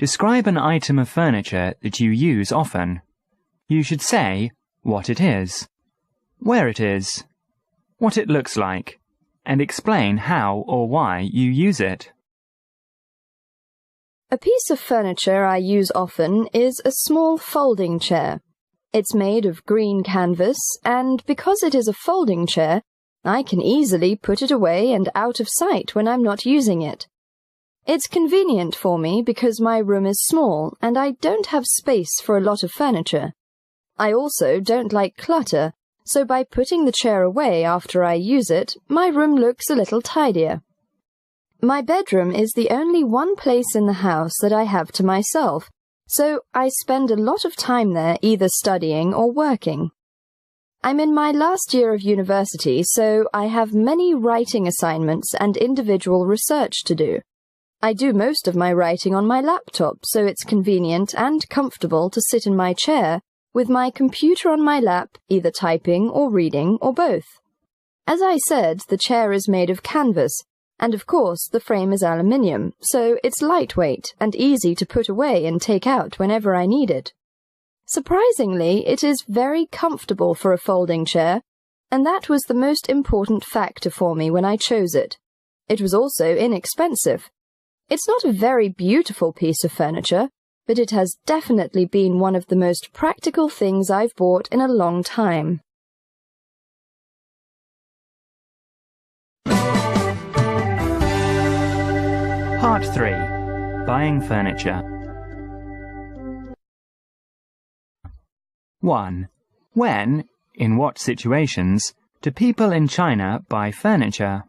Describe an item of furniture that you use often. You should say what it is, where it is, what it looks like, and explain how or why you use it. A piece of furniture I use often is a small folding chair. It's made of green canvas, and because it is a folding chair, I can easily put it away and out of sight when I'm not using it. It's convenient for me because my room is small and I don't have space for a lot of furniture. I also don't like clutter, so by putting the chair away after I use it, my room looks a little tidier. My bedroom is the only one place in the house that I have to myself, so I spend a lot of time there either studying or working. I'm in my last year of university, so I have many writing assignments and individual research to do. I do most of my writing on my laptop, so it's convenient and comfortable to sit in my chair with my computer on my lap, either typing or reading or both. As I said, the chair is made of canvas, and of course the frame is aluminium, so it's lightweight and easy to put away and take out whenever I need it. Surprisingly, it is very comfortable for a folding chair, and that was the most important factor for me when I chose it. It was also inexpensive. It's not a very beautiful piece of furniture, but it has definitely been one of the most practical things I've bought in a long time. Part 3. Buying furniture. 1. When, in what situations, do people in China buy furniture?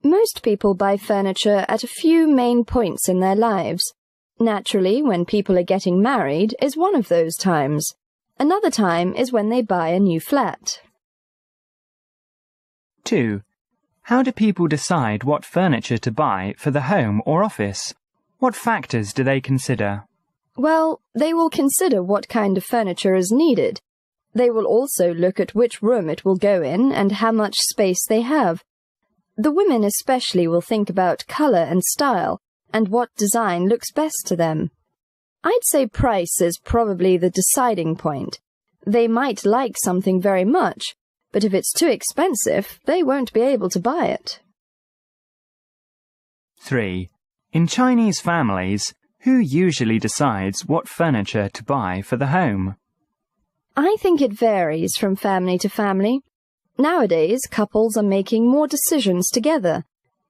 Most people buy furniture at a few main points in their lives. Naturally, when people are getting married is one of those times. Another time is when they buy a new flat. 2. How do people decide what furniture to buy for the home or office? What factors do they consider? Well, they will consider what kind of furniture is needed. They will also look at which room it will go in and how much space they have. The women especially will think about color and style, and what design looks best to them. I'd say price is probably the deciding point. They might like something very much, but if it's too expensive, they won't be able to buy it. 3. In Chinese families, who usually decides what furniture to buy for the home? I think it varies from family to family. Nowadays, couples are making more decisions together.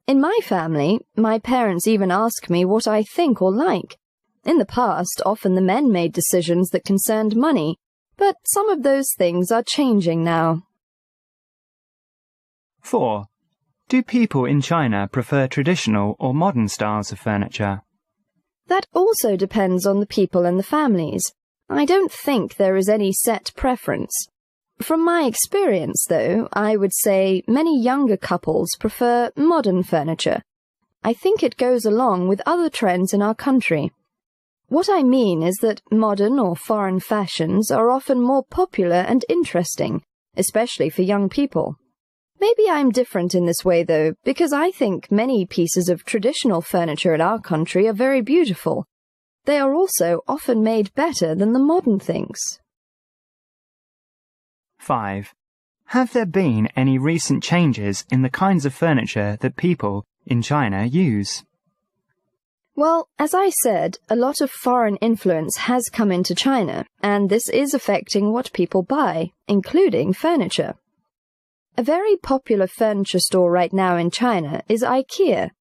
In my family, my parents even ask me what I think or like. In the past, often the men made decisions that concerned money, but some of those things are changing now. 4. Do people in China prefer traditional or modern styles of furniture? That also depends on the people and the families. I don't think there is any set preference. From my experience, though, I would say many younger couples prefer modern furniture. I think it goes along with other trends in our country. What I mean is that modern or foreign fashions are often more popular and interesting, especially for young people. Maybe I'm different in this way, though, because I think many pieces of traditional furniture in our country are very beautiful. They are also often made better than the modern things. 5. Have there been any recent changes in the kinds of furniture that people in China use? Well, as I said, a lot of foreign influence has come into China, and this is affecting what people buy, including furniture. A very popular furniture store right now in China is IKEA.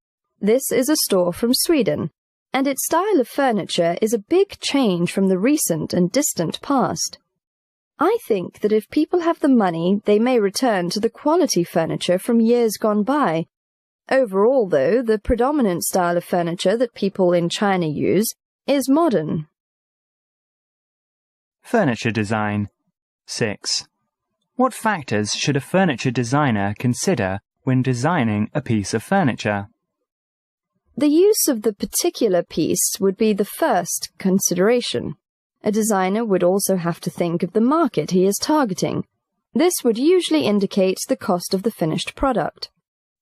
This is a store from Sweden, and its style of furniture is a big change from the recent and distant past. I think that if people have the money, they may return to the quality furniture from years gone by. Overall, though, the predominant style of furniture that people in China use is modern. Furniture design. 6. What factors should a furniture designer consider when designing a piece of furniture? The use of the particular piece would be the first consideration. A designer would also have to think of the market he is targeting. This would usually indicate the cost of the finished product.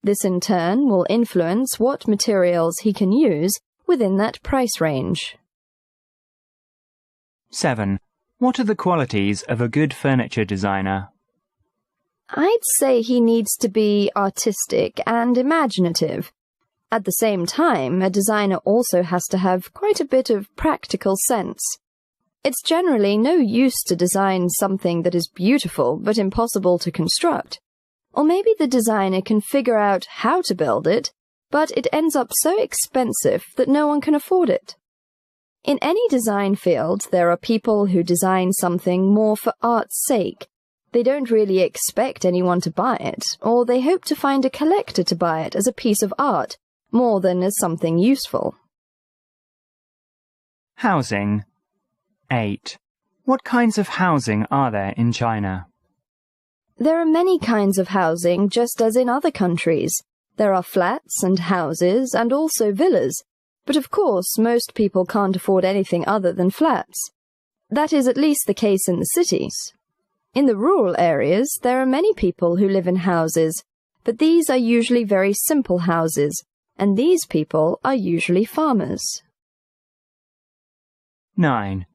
This in turn will influence what materials he can use, within that price range. 7. What are the qualities of a good furniture designer? I'd say he needs to be artistic and imaginative. At the same time, a designer also has to have quite a bit of practical sense. It's generally no use to design something that is beautiful but impossible to construct. Or maybe the designer can figure out how to build it, but it ends up so expensive that no one can afford it. In any design field, there are people who design something more for art's sake. They don't really expect anyone to buy it, or they hope to find a collector to buy it as a piece of art, more than as something useful. Housing. 8. What kinds of housing are there in China? There are many kinds of housing, just as in other countries. There are flats and houses and also villas, but of course most people can't afford anything other than flats. That is at least the case in the cities. In the rural areas, there are many people who live in houses, but these are usually very simple houses, and these people are usually farmers. 9.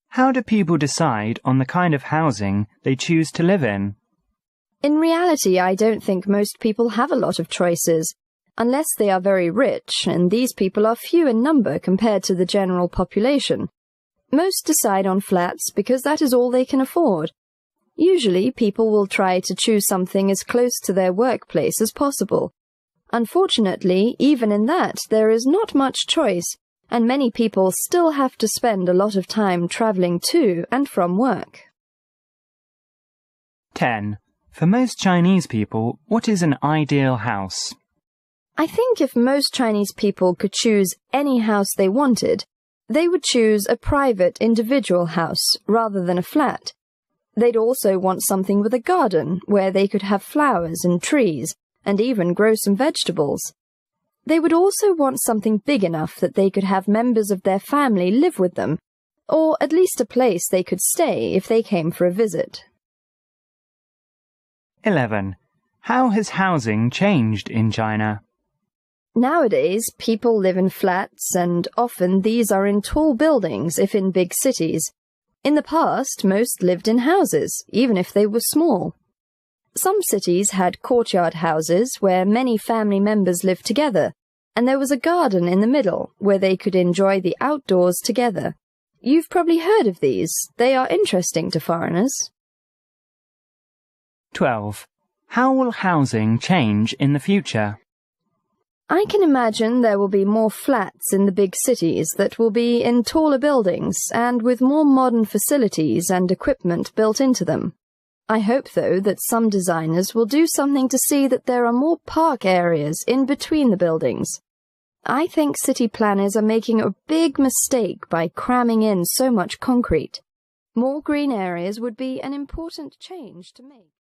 How do people decide on the kind of housing they choose to live in? In reality, I don't think most people have a lot of choices, unless they are very rich, and these people are few in number compared to the general population. Most decide on flats because that is all they can afford. Usually, people will try to choose something as close to their workplace as possible. Unfortunately, even in that, there is not much choice, and many people still have to spend a lot of time traveling to and from work. 10. For most Chinese people, what is an ideal house? I think if most Chinese people could choose any house they wanted, they would choose a private individual house rather than a flat. They'd also want something with a garden where they could have flowers and trees and even grow some vegetables. They would also want something big enough that they could have members of their family live with them, or at least a place they could stay if they came for a visit. 11. How has housing changed in China? Nowadays, people live in flats, and often these are in tall buildings if in big cities. In the past, most lived in houses, even if they were small. Some cities had courtyard houses where many family members lived together, and there was a garden in the middle where they could enjoy the outdoors together. You've probably heard of these. They are interesting to foreigners. 12. How will housing change in the future? I can imagine there will be more flats in the big cities that will be in taller buildings and with more modern facilities and equipment built into them. I hope, though, that some designers will do something to see that there are more park areas in between the buildings. I think city planners are making a big mistake by cramming in so much concrete. More green areas would be an important change to make.